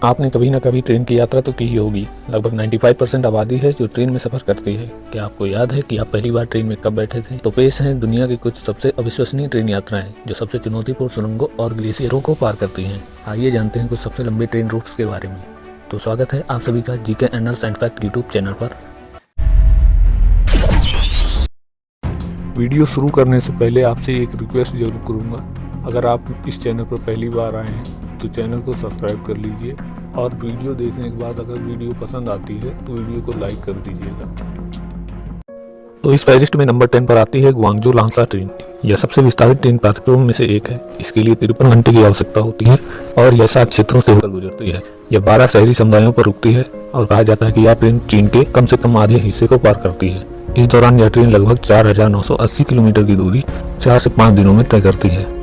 आपने कभी ना कभी ट्रेन की यात्रा तो की ही होगी। लगभग 95% आबादी है जो ट्रेन में सफर करती है। क्या आपको याद है कि आप पहली बार ट्रेन में कब बैठे थे? तो पेश हैं दुनिया की कुछ सबसे अविश्वसनीय ट्रेन यात्राएं जो सबसे चुनौतीपूर्ण सुरंगों और ग्लेशियरों को पार करती हैं। आइए जानते हैं कुछ सबसे लंबे ट्रेन रूट्स के बारे में। तो स्वागत है आप सभी का GK annuls and fact YouTube channel पर। वीडियो शुरू करने से पहले आपसे एक रिक्वेस्ट जरूर करूंगा, अगर आप इस चैनल पर पहली बार आए हैं तो चैनल को सब्सक्राइब कर लीजिए और वीडियो देखने के बाद अगर वीडियो पसंद आती है तो वीडियो को लाइक कर दीजिएगा। तो इस फहरिस्त में नंबर 10 पर आती है ग्वांगझू लांसा ट्रेन। यह सबसे विस्तारित ट्रेन प्लेटफॉर्म में से एक है। इसके लिए 53 घंटे की आवश्यकता होती है और यह 7 क्षेत्रों से होकर गुजरती है। यह 12 शहरी समुदायों पर रुकती है और कहा जाता है कि यह ट्रेन चीन के कम से कम आधे हिस्से को पार करती है। इस दौरान यह ट्रेन लगभग 4980 किलोमीटर की दूरी 4 से 5 दिनों में तय करती है।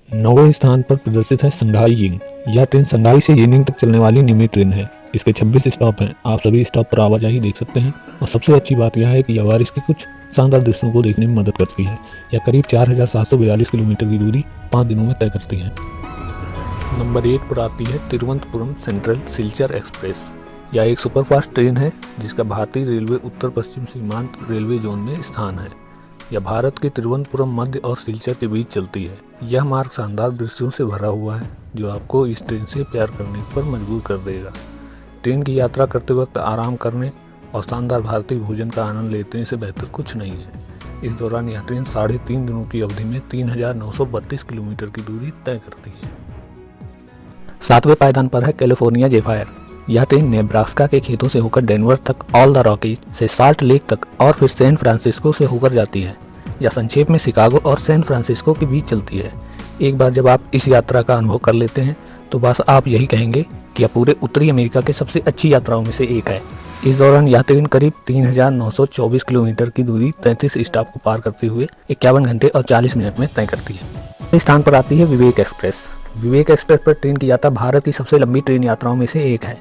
9वें स्थान पर प्रदर्शित है शंघाई यिंग। यह ट्रेन शंघाई से येनिंग तक चलने वाली नियमित ट्रेन है। इसके 26 स्टॉप हैं। आप सभी स्टॉप पर आवाजाही देख सकते हैं और सबसे अच्छी बात यह है कि यह बारिश के कुछ शानदार दृश्यों को देखने में मदद करती है। यह करीब 4742 किलोमीटर की दूरी 5 दिनों में तय करती है। नंबर 1 पर आती है तिरुवनंतपुरम सेंट्रल सिलचर एक्सप्रेस। यह एक सुपरफास्ट ट्रेन है जिसका भारतीय रेलवे उत्तर पश्चिम सीमांत रेलवे जोन में स्थान है। यह भारत के तिरुवनंतपुरम मध्य और सिलचर के बीच चलती है। यह मार्ग शानदार दृश्यों से भरा हुआ है जो आपको इस ट्रेन से प्यार करने पर मजबूर कर देगा। ट्रेन की यात्रा करते वक्त आराम करने और शानदार भारतीय भोजन का आनंद लेने से बेहतर कुछ नहीं है। इस दौरान यह ट्रेन 3.5 दिनों की अवधि में 3932 किलोमीटर की दूरी तय करती है। 7वें पायदान पर है कैलिफोर्निया जेफायर। यह ट्रेन नेब्रास्का के खेतों से होकर डेनवर तक, ऑल द रॉकीज से साल्ट लेक तक और फिर सैन फ्रांसिस्को से होकर जाती है। यह संक्षेप में शिकागो और सैन फ्रांसिस्को के बीच चलती है। एक बार जब आप इस यात्रा का अनुभव कर लेते हैं तो बस आप यही कहेंगे कि यह पूरे उत्तरी अमेरिका के सबसे अच्छी यात्राओं में से एक है। इस दौरान यह ट्रेन करीब 3924 किलोमीटर की दूरी 33 स्टॉप को पार करते हुए 51 घंटे और 40 मिनट में तय करती है। इस स्थान पर आती है विवेक एक्सप्रेस। विवेक एक्सप्रेस पर ट्रेन की यात्रा भारत की सबसे लंबी ट्रेन यात्राओं में से एक है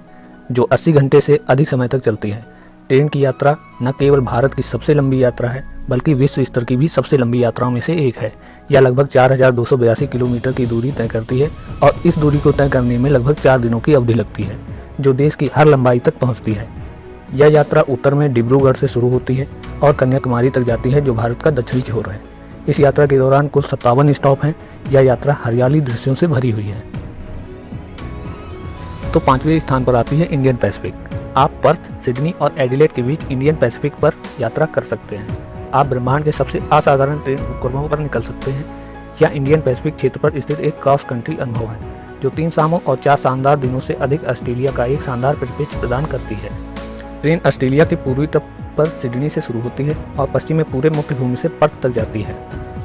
जो 80 घंटे से अधिक समय तक चलती है। ट्रेन की यात्रा न केवल भारत की सबसे लंबी यात्रा है बल्कि विश्व स्तर की भी सबसे लंबी यात्राओं में से एक है। यह लगभग 4282 किलोमीटर की दूरी तय करती है और इस दूरी को तय करने में लगभग 4 दिनों की अवधि लगती है जो देश की हर लंबाई तक पहुंचती है। यह यात्रा उत्तर में डिब्रूगढ़ से शुरू होती है और कन्याकुमारी तक जाती है जो भारत का दक्षिणी छोर है। इस यात्रा के दौरान कुल 57 स्टॉप हैं। यह यात्रा हरियाली दृश्यों से भरी हुई है। तो 5वें स्थान पर आती है इंडियन पैसिफिक। आप पर्थ, सिडनी और एडिलेड के बीच इंडियन पैसिफिक पर यात्रा कर सकते हैं। आप ब्रह्मांड के सबसे असाधारण ट्रेन उपक्रमों पर निकल सकते हैं। यह इंडियन पैसिफिक क्षेत्र पर स्थित एक क्रॉस कंट्री अनुभव है जो 3 शामों और 4 शानदार दिनों से अधिक ऑस्ट्रेलिया का एक शानदार परिप्रेक्ष्य प्रदान करती है। ट्रेन ऑस्ट्रेलिया के पूर्वी तट पर सिडनी से शुरू होती है और पश्चिम में पूरे मुख्य भूमि से पर्थ तक जाती है।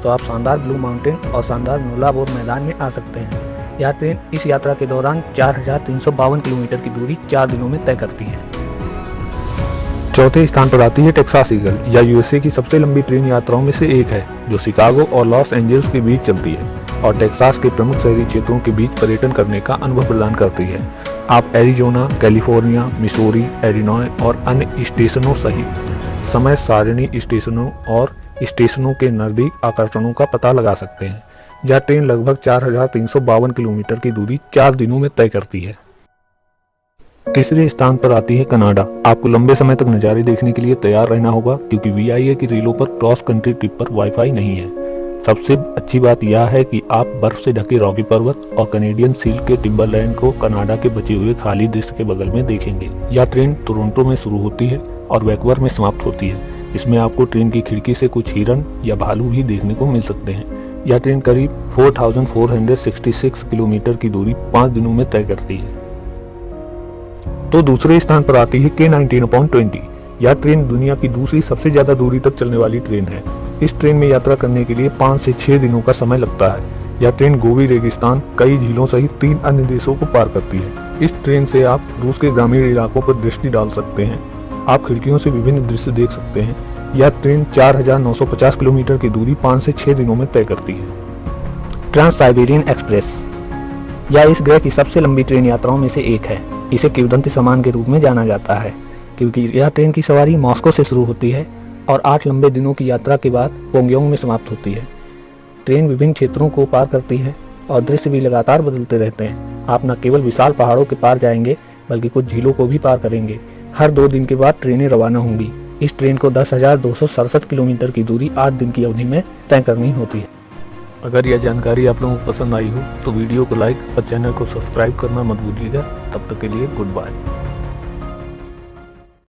तो आप शानदार ब्लू माउंटेन और शानदार नोलाबोर मैदान में आ सकते हैं। यह ट्रेन इस यात्रा के दौरान 4352 किलोमीटर की दूरी 4 दिनों में तय करती है। चौथे स्थान पर आती है टेक्सास ईगल। यह यूएसए की सबसे लंबी ट्रेन यात्राओं में से एक है जो शिकागो और लॉस एंजल्स के बीच चलती है और टेक्सास के प्रमुख शहरी क्षेत्रों के बीच पर्यटन करने का अनुभव प्रदान करती है। आप एरिजोना, कैलिफोर्निया, मिसौरी, इलिनॉय और अन्य स्टेशनों सहित समय सारणी स्टेशनों और स्टेशनों के नजदीक आकर्षणों का पता लगा सकते हैं। यह ट्रेन लगभग 4352 किलोमीटर की दूरी 4 दिनों में तय करती है। तीसरे स्थान पर आती है कनाडा। आपको लंबे समय तक नज़ारे देखने के लिए तैयार रहना होगा क्योंकि VIA की रेलों पर क्रॉस कंट्री ट्रिप पर वाईफाई नहीं है। सबसे अच्छी बात यह है कि आप बर्फ से ढके रॉकी पर्वत और कैनेडियन सील के टिम्बरलैंड को कनाडा के बचे हुए खाली दृश्य के बगल में देखेंगे। यह ट्रेन टोरंटो में शुरू होती है और वैंकूवर में समाप्त होती है। इसमें आपको ट्रेन की खिड़की से कुछ हिरन या भालू भी देखने को मिल सकते हैं। यह ट्रेन करीब 4466 किलोमीटर की दूरी 5 दिनों में तय करती है। तो दूसरे स्थान पर आती है K19/20। यह ट्रेन दुनिया की दूसरी सबसे ज्यादा दूरी तक चलने वाली ट्रेन है। इस ट्रेन में यात्रा करने के लिए 5 से 6 दिनों का समय लगता है। यह ट्रेन गोबी रेगिस्तान, कई झीलों सहित 3 अन्य देशों को पार करती है। इस ट्रेन से आप रूस के ग्रामीण इलाकों पर दृष्टि डाल सकते हैं। आप खिड़कियों से विभिन्न दृश्य देख सकते हैं। यह ट्रेन 4950 किलोमीटर की दूरी 5 से 6 दिनों में तय करती है। Trans Siberian express. यह इस ग्रह की सबसे लंबी ट्रेन यात्राओं में से एक है। इसे किंवदंती सामान के रूप में जाना जाता है क्योंकि यह ट्रेन की सवारी मॉस्को से शुरू होती है और 8 लंबे दिनों की यात्रा के बाद पोंगयोंग में समाप्त होती है। ट्रेन विभिन्न क्षेत्रों को पार करती है और दृश्य भी लगातार बदलते रहते हैं। आप न केवल विशाल पहाड़ों के पार जाएंगे बल्कि कुछ झीलों को भी पार करेंगे। हर 2 दिन के बाद ट्रेनें रवाना होंगी। इस ट्रेन को 10,267 किलोमीटर की दूरी 8 दिन की अवधि में तय करनी होती है। अगर यह जानकारी आप लोगों को पसंद आई हो तो वीडियो को लाइक और चैनल को सब्सक्राइब करना मत भूलिएगा। तब तक के लिए गुड बाय।